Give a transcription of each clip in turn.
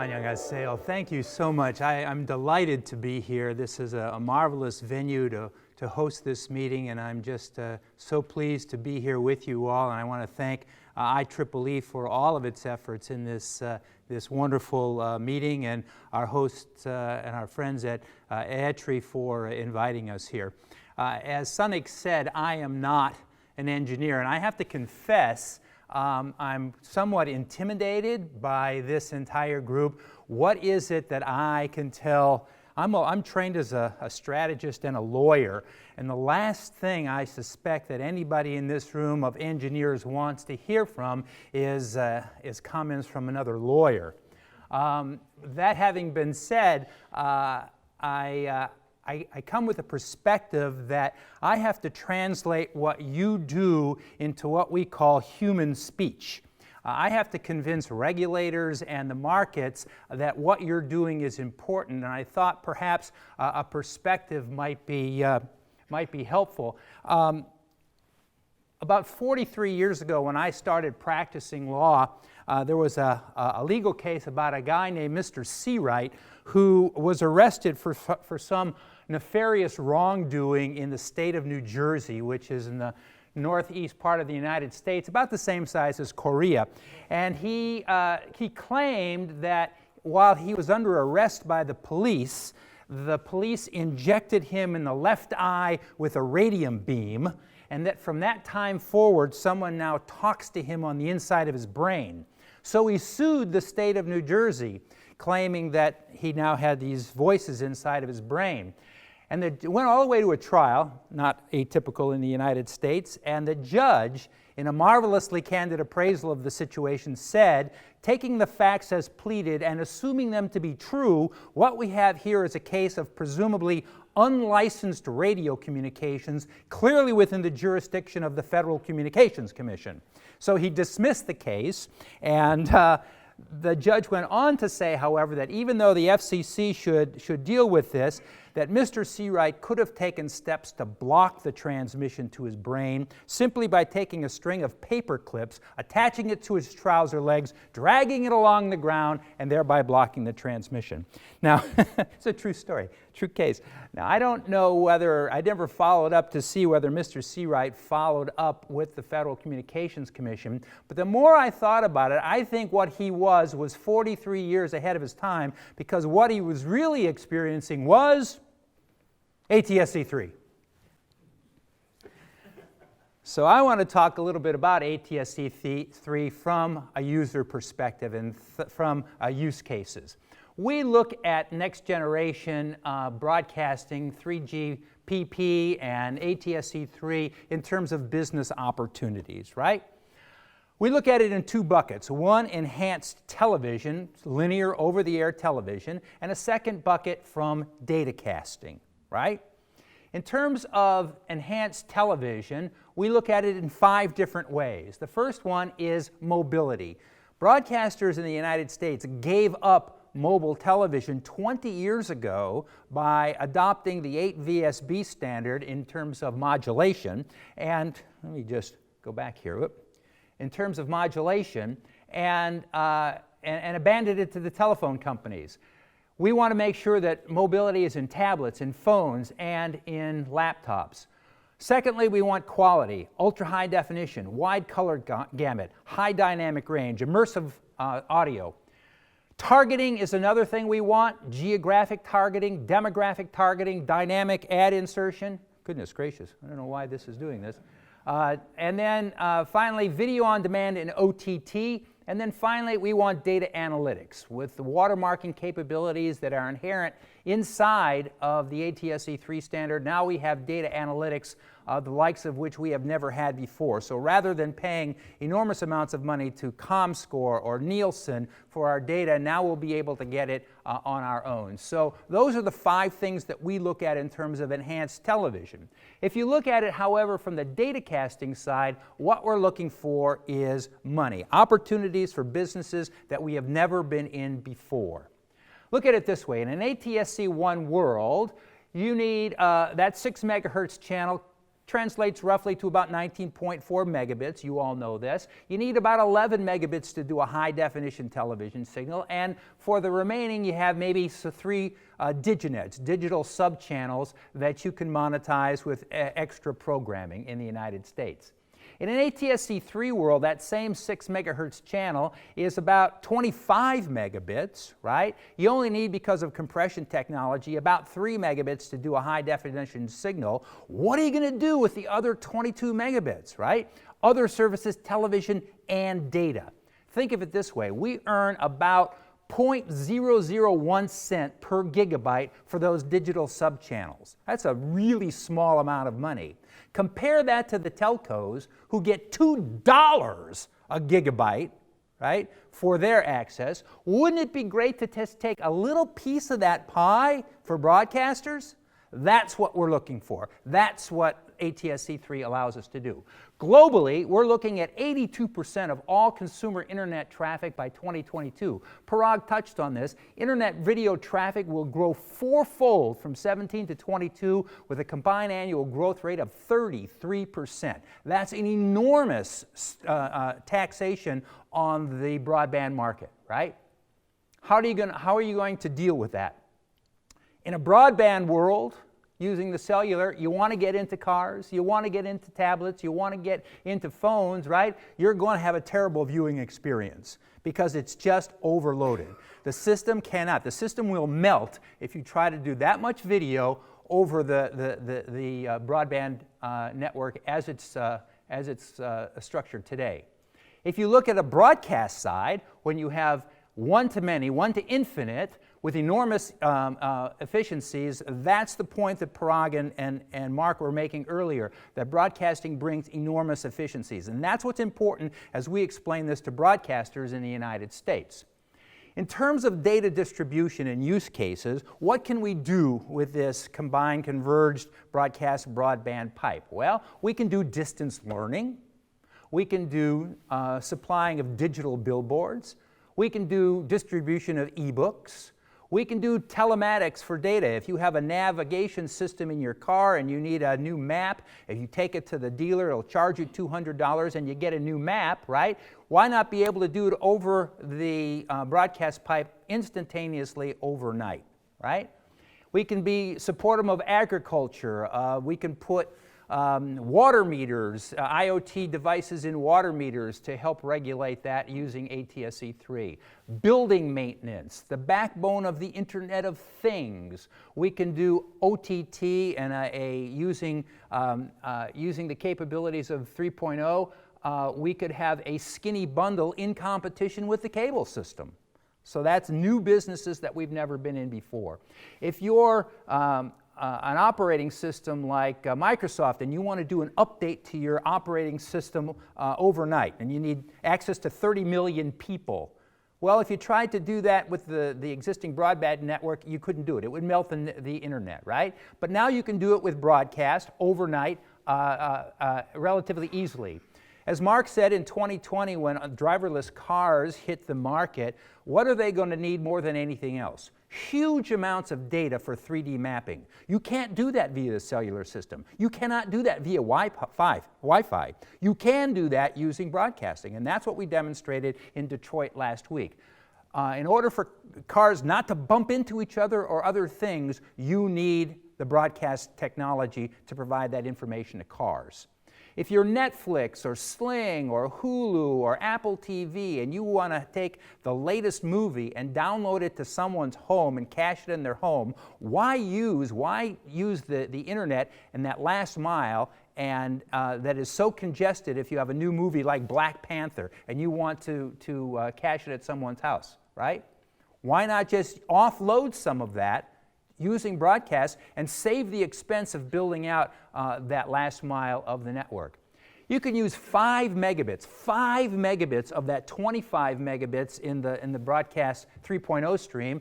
Annyeonghaseyo. Thank you so much. I'm delighted to be here. This is a marvelous venue to host this meeting, and I'm just so pleased to be here with you all. And I want to thank IEEE for all of its efforts in this wonderful meeting, and our hosts and our friends at IEEE for inviting us here. As Sunnik said, I am not an engineer, and I have to confess I'm somewhat intimidated by this entire group. What is it that I can tell? I'm trained as a strategist and a lawyer, and the last thing I suspect that anybody in this room of engineers wants to hear from is comments from another lawyer. That having been said, I come with a perspective that I have to translate what you do into what we call human speech. I have to convince regulators and the markets that what you're doing is important, and I thought perhaps a perspective might be helpful. About 43 years ago, when I started practicing law, there was a legal case about a guy named Mr. C Wright who was arrested for some nefarious wrongdoing in the state of New Jersey, which is in the northeast part of the United States, about the same size as Korea. And he claimed that while he was under arrest by the police injected him in the left eye with a radium beam, and that from that time forward, someone now talks to him on the inside of his brain. So he sued the state of New Jersey, claiming that he now had these voices inside of his brain. And it went all the way to a trial, not atypical in the United States, and the judge, in a marvelously candid appraisal of the situation, said, taking the facts as pleaded and assuming them to be true, what we have here is a case of presumably unlicensed radio communications, clearly within the jurisdiction of the Federal Communications Commission. So he dismissed the case, and the judge went on to say, however, that even though the FCC should deal with this, that Mr. C Wright could have taken steps to block the transmission to his brain simply by taking a string of paper clips, attaching it to his trouser legs, dragging it along the ground, and thereby blocking the transmission. Now, it's a true story, true case. Now, I don't know whether, I never followed up to see whether Mr. C Wright followed up with the Federal Communications Commission, but the more I thought about it, I think what he was 43 years ahead of his time, because what he was really experiencing was ATSC3. So I want to talk a little bit about ATSC3 from a user perspective and from use cases. We look at next generation broadcasting, 3GPP and ATSC3 in terms of business opportunities, right? We look at it in two buckets. One, enhanced television, linear over-the-air television, and a second bucket from datacasting, right? In terms of enhanced television, we look at it in 5 different ways. The first one is mobility. Broadcasters in the United States gave up mobile television 20 years ago by adopting the 8 VSB standard in terms of modulation, and let me just go back here. In terms of modulation, and abandoned it to the telephone companies. We want to make sure that mobility is in tablets, in phones, and in laptops. Secondly, we want quality, ultra-high definition, wide color gamut, high dynamic range, immersive audio. Targeting is another thing we want, geographic targeting, demographic targeting, dynamic ad insertion. Goodness gracious, I don't know why this is doing this. And then finally, video on demand and OTT. And then finally, we want data analytics with the watermarking capabilities that are inherent inside of the ATSC3 standard. Now we have data analytics, the likes of which we have never had before. So rather than paying enormous amounts of money to ComScore or Nielsen for our data, now we'll be able to get it on our own. So those are the 5 things that we look at in terms of enhanced television. If you look at it, however, from the datacasting side, what we're looking for is money, opportunities for businesses that we have never been in before. Look at it this way. In an ATSC1 world, you need that 6 megahertz channel translates roughly to about 19.4 megabits. You all know this. You need about 11 megabits to do a high-definition television signal, and for the remaining, you have maybe 3 diginets, digital subchannels that you can monetize with extra programming in the United States. In an ATSC3 world, that same 6 megahertz channel is about 25 megabits, right? You only need, because of compression technology, about 3 megabits to do a high-definition signal. What are you going to do with the other 22 megabits, right? Other services, television, and data. Think of it this way. We earn about 0.001 cent per gigabyte for those digital subchannels. That's a really small amount of money. Compare that to the telcos who get $2 a gigabyte, right, for their access. Wouldn't it be great to just take a little piece of that pie for broadcasters? That's what we're looking for. That's what ATSC3 allows us to do. Globally, we're looking at 82% of all consumer internet traffic by 2022. Parag touched on this. Internet video traffic will grow 4-fold from 17 to 22 with a combined annual growth rate of 33%. That's an enormous taxation on the broadband market, right? How are you going to deal with that? In a broadband world, using the cellular, you want to get into cars, you want to get into tablets, you want to get into phones, right? You're going to have a terrible viewing experience because it's just overloaded. The system cannot. The system will melt if you try to do that much video over the broadband network as it's structured today. If you look at a broadcast side, when you have one-to-many, one-to-infinite, with enormous efficiencies, that's the point that Parag and Mark were making earlier, that broadcasting brings enormous efficiencies. And that's what's important as we explain this to broadcasters in the United States. In terms of data distribution and use cases, what can we do with this combined converged broadcast broadband pipe? Well, we can do distance learning. We can do supplying of digital billboards. We can do distribution of ebooks. We can do telematics for data. If you have a navigation system in your car and you need a new map, if you take it to the dealer, it'll charge you $200 and you get a new map, right? Why not be able to do it over the broadcast pipe instantaneously overnight, right? We can be supportive of agriculture. We can put water meters, IoT devices in water meters to help regulate that using ATSC3. Building maintenance, the backbone of the Internet of Things. We can do OTT and using the capabilities of 3.0, we could have a skinny bundle in competition with the cable system. So that's new businesses that we've never been in before. If you're an operating system like Microsoft and you want to do an update to your operating system overnight and you need access to 30 million people, well, if you tried to do that with the existing broadband network, you couldn't do it. It would melt the internet, right? But now you can do it with broadcast overnight relatively easily. As Mark said, in 2020, when driverless cars hit the market, what are they going to need more than anything else? Huge amounts of data for 3D mapping. You can't do that via the cellular system. You cannot do that via Wi-Fi. You can do that using broadcasting, and that's what we demonstrated in Detroit last week. In order for cars not to bump into each other or other things, you need the broadcast technology to provide that information to cars. If you're Netflix or Sling or Hulu or Apple TV and you want to take the latest movie and download it to someone's home and cache it in their home, why use the internet in that last mile and that is so congested if you have a new movie like Black Panther and you want to cache it at someone's house, right? Why not just offload some of that using broadcast and save the expense of building out that last mile of the network? You can use 5 megabits of that 25 megabits in the broadcast 3.0 stream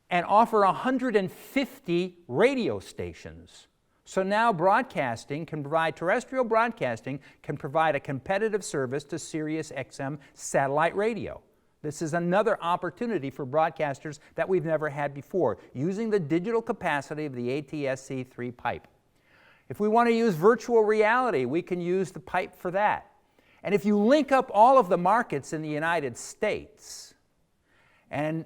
and offer 150 radio stations. So now terrestrial broadcasting can provide a competitive service to Sirius XM satellite radio. This is another opportunity for broadcasters that we've never had before, using the digital capacity of the ATSC3 pipe. If we want to use virtual reality, we can use the pipe for that. And if you link up all of the markets in the United States and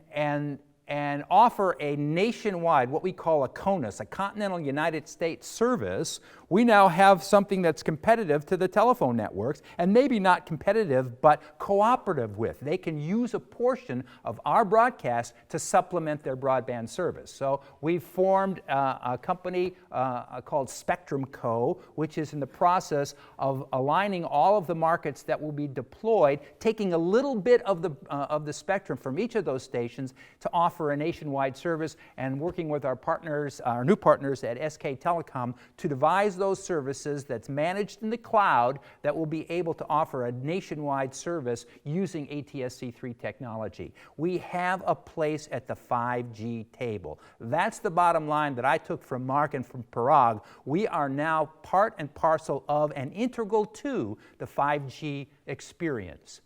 offer a nationwide, what we call a CONUS, a Continental United States service, we now have something that's competitive to the telephone networks, and maybe not competitive, but cooperative with. They can use a portion of our broadcast to supplement their broadband service. So we've formed a company called Spectrum Co., which is in the process of aligning all of the markets that will be deployed, taking a little bit of the spectrum from each of those stations to offer a nationwide service, and working with our partners, our new partners at SK Telecom, to devise those services that's managed in the cloud that will be able to offer a nationwide service using ATSC3 technology. We have a place at the 5G table. That's the bottom line that I took from Mark and from Parag. We are now part and parcel of and integral to the 5G experience.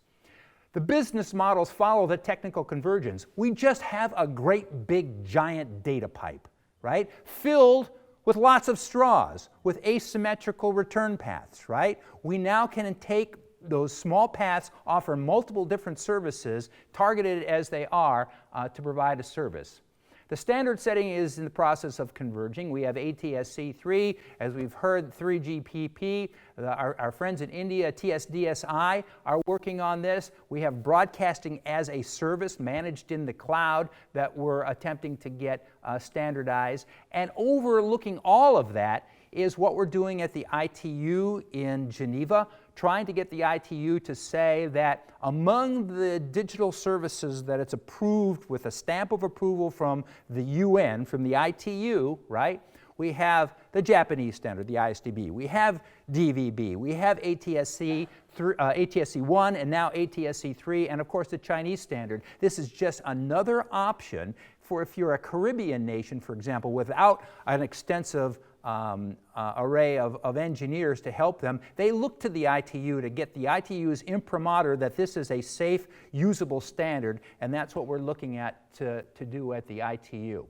The business models follow the technical convergence. We just have a great big giant data pipe, right? Filled with lots of straws, with asymmetrical return paths, right? We now can take those small paths, offer multiple different services, targeted as they are, to provide a service. The standard setting is in the process of converging. We have ATSC3, as we've heard, 3GPP. Our friends in India, TSDSI, are working on this. We have broadcasting as a service managed in the cloud that we're attempting to get standardized. And overlooking all of that is what we're doing at the ITU in Geneva, trying to get the ITU to say that among the digital services that it's approved with a stamp of approval from the UN, from the ITU, right? We have the Japanese standard, the ISDB. We have DVB. We have ATSC1 and now ATSC3, and of course the Chinese standard. This is just another option for if you're a Caribbean nation, for example, without an extensive array of engineers to help them. They look to the ITU to get the ITU's imprimatur that this is a safe, usable standard, and that's what we're looking at to do at the ITU.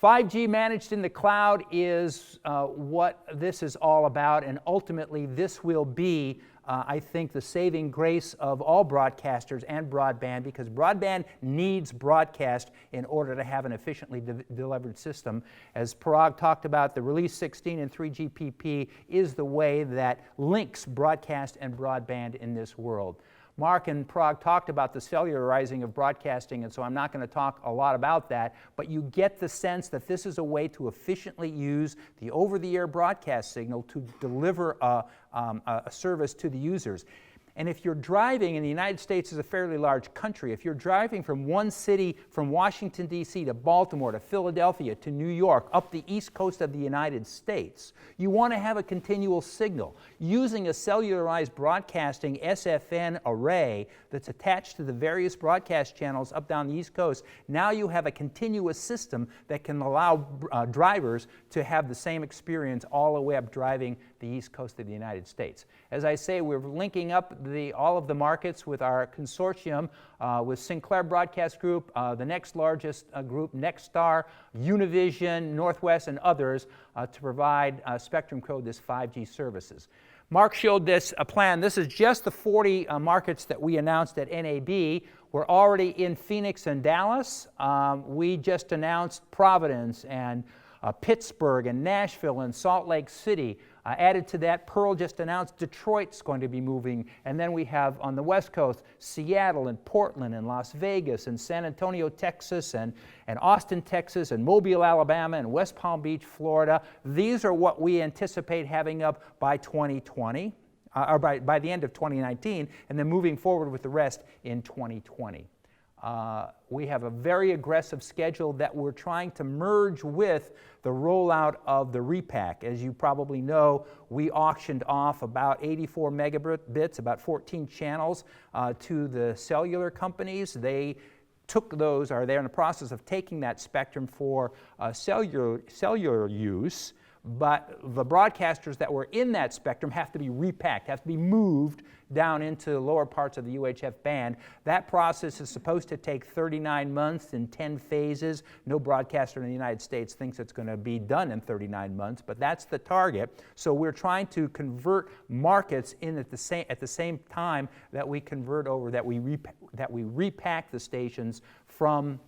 5G managed in the cloud is what this is all about, and ultimately this will be, I think, the saving grace of all broadcasters and broadband, because broadband needs broadcast in order to have an efficiently delivered system. As Parag talked about, the Release 16 and 3GPP is the way that links broadcast and broadband in this world. Mark and Parag talked about the cellularizing of broadcasting, and so I'm not going to talk a lot about that, but you get the sense that this is a way to efficiently use the over-the-air broadcast signal to deliver a service to the users. And if you're driving, and the United States is a fairly large country, if you're driving from one city, from Washington, D.C. to Baltimore, to Philadelphia, to New York, up the east coast of the United States, you want to have a continual signal. Using a cellularized broadcasting SFN array that's attached to the various broadcast channels up down the east coast, now you have a continuous system that can allow drivers to have the same experience all the way up driving the east coast of the United States. As I say, we're linking up all of the markets with our consortium with Sinclair Broadcast Group, the next largest group, Nexstar, Univision, Northwest, and others to provide Spectrum Co. this 5G services. Mark showed this plan. This is just the 40 markets that we announced at NAB. We're already in Phoenix and Dallas. We just announced Providence and Pittsburgh and Nashville and Salt Lake City. Added to that, Pearl just announced Detroit's going to be moving. And then we have on the West Coast, Seattle and Portland and Las Vegas and San Antonio, Texas and Austin, Texas and Mobile, Alabama and West Palm Beach, Florida. These are what we anticipate having up by 2020, or by the end of 2019, and then moving forward with the rest in 2020. We have a very aggressive schedule that we're trying to merge with the rollout of the repack. As you probably know, we auctioned off about 84 megabits, about 14 channels, to the cellular companies. They took those, or they're in the process of taking that spectrum for cellular use. but the broadcasters that were in that spectrum have to be repacked, have to be moved down into the lower parts of the UHF band. That process is supposed to take 39 months in 10 phases. No broadcaster in the United States thinks it's going to be done in 39 months, but that's the target. So we're trying to convert markets in at the same time that we convert over, that we repack the stations from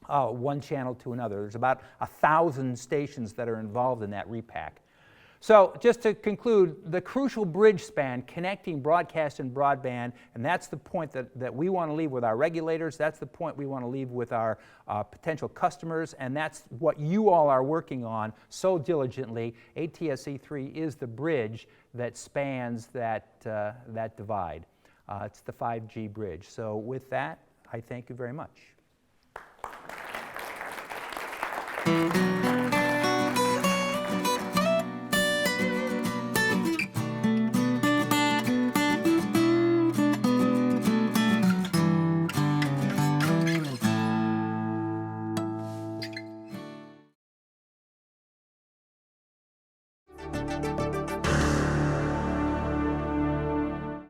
one channel to another. There's about 1,000 stations that are involved in that repack. So just to conclude, the crucial bridge span connecting broadcast and broadband, and that's the point that we want to leave with our regulators, that's the point we want to leave with our potential customers, and that's what you all are working on so diligently. ATSC3 is the bridge that spans that divide. It's the 5G bridge. So with that, I thank you very much.